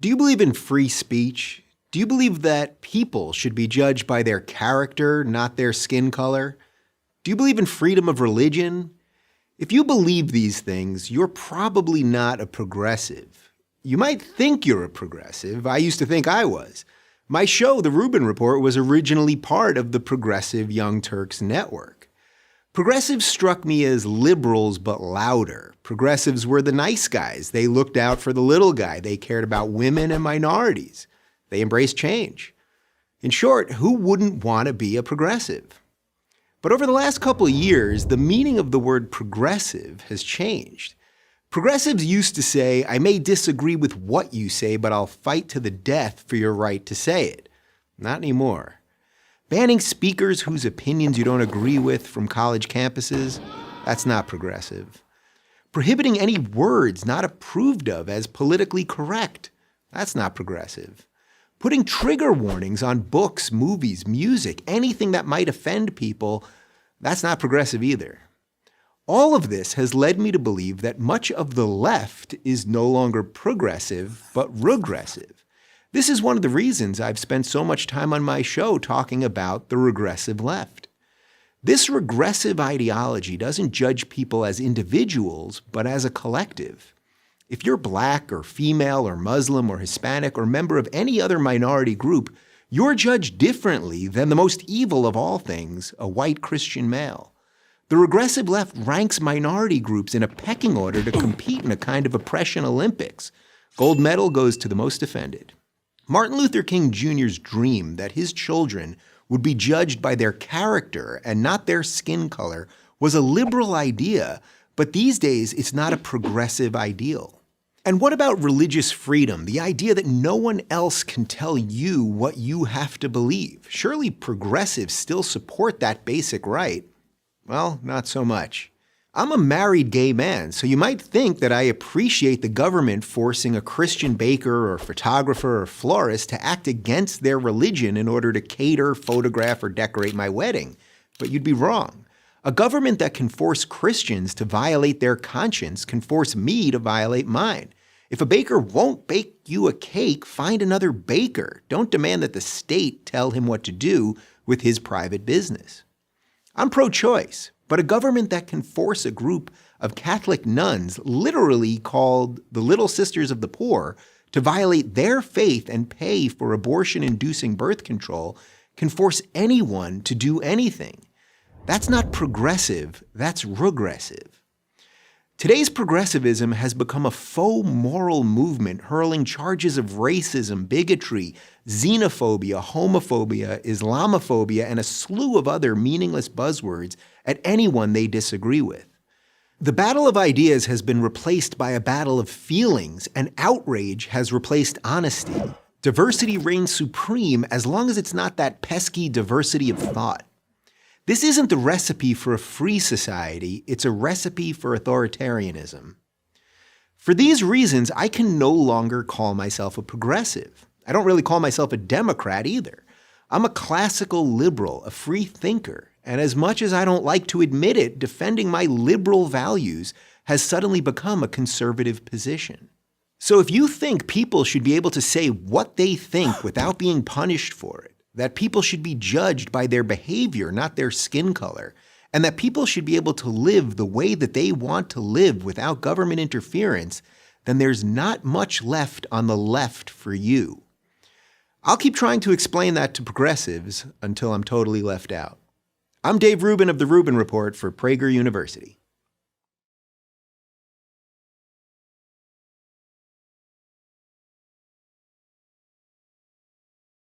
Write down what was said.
Do you believe in free speech? Do you believe that people should be judged by their character, not their skin color? Do you believe in freedom of religion? If you believe these things, you're probably not a progressive. You might think you're a progressive. I used to think I was. My show, The Rubin Report, was originally part of the Progressive Young Turks network. Progressives struck me as liberals, but louder. Progressives were the nice guys. They looked out for the little guy. They cared about women and minorities. They embraced change. In short, who wouldn't want to be a progressive? But over the last couple of years, the meaning of the word progressive has changed. Progressives used to say, I may disagree with what you say, but I'll fight to the death for your right to say it. Not anymore. Banning speakers whose opinions you don't agree with from college campuses, that's not progressive. Prohibiting any words not approved of as politically correct, that's not progressive. Putting trigger warnings on books, movies, music, anything that might offend people, that's not progressive either. All of this has led me to believe that much of the left is no longer progressive, but regressive. This is one of the reasons I've spent so much time on my show talking about the regressive left. This regressive ideology doesn't judge people as individuals, but as a collective. If you're black or female or Muslim or Hispanic or member of any other minority group, you're judged differently than the most evil of all things, a white Christian male. The regressive left ranks minority groups in a pecking order to compete in a kind of oppression Olympics. Gold medal goes to the most offended. Martin Luther King Jr.'s dream that his children would be judged by their character and not their skin color was a liberal idea, but these days it's not a progressive ideal. And what about religious freedom, the idea that no one else can tell you what you have to believe? Surely progressives still support that basic right. Well, not so much. I'm a married gay man, so you might think that I appreciate the government forcing a Christian baker or photographer or florist to act against their religion in order to cater, photograph, or decorate my wedding. But you'd be wrong. A government that can force Christians to violate their conscience can force me to violate mine. If a baker won't bake you a cake, find another baker. Don't demand that the state tell him what to do with his private business. I'm pro-choice, but a government that can force a group of Catholic nuns, literally called the Little Sisters of the Poor, to violate their faith and pay for abortion-inducing birth control can force anyone to do anything. That's not progressive, that's regressive. Today's progressivism has become a faux moral movement hurling charges of racism, bigotry, xenophobia, homophobia, Islamophobia, and a slew of other meaningless buzzwords at anyone they disagree with. The battle of ideas has been replaced by a battle of feelings, and outrage has replaced honesty. Diversity reigns supreme as long as it's not that pesky diversity of thought. This isn't the recipe for a free society, it's a recipe for authoritarianism. For these reasons, I can no longer call myself a progressive. I don't really call myself a Democrat either. I'm a classical liberal, a free thinker, and as much as I don't like to admit it, defending my liberal values has suddenly become a conservative position. So if you think people should be able to say what they think without being punished for it, that people should be judged by their behavior, not their skin color, and that people should be able to live the way that they want to live without government interference, then there's not much left on the left for you. I'll keep trying to explain that to progressives until I'm totally left out. I'm Dave Rubin of The Rubin Report for Prager University.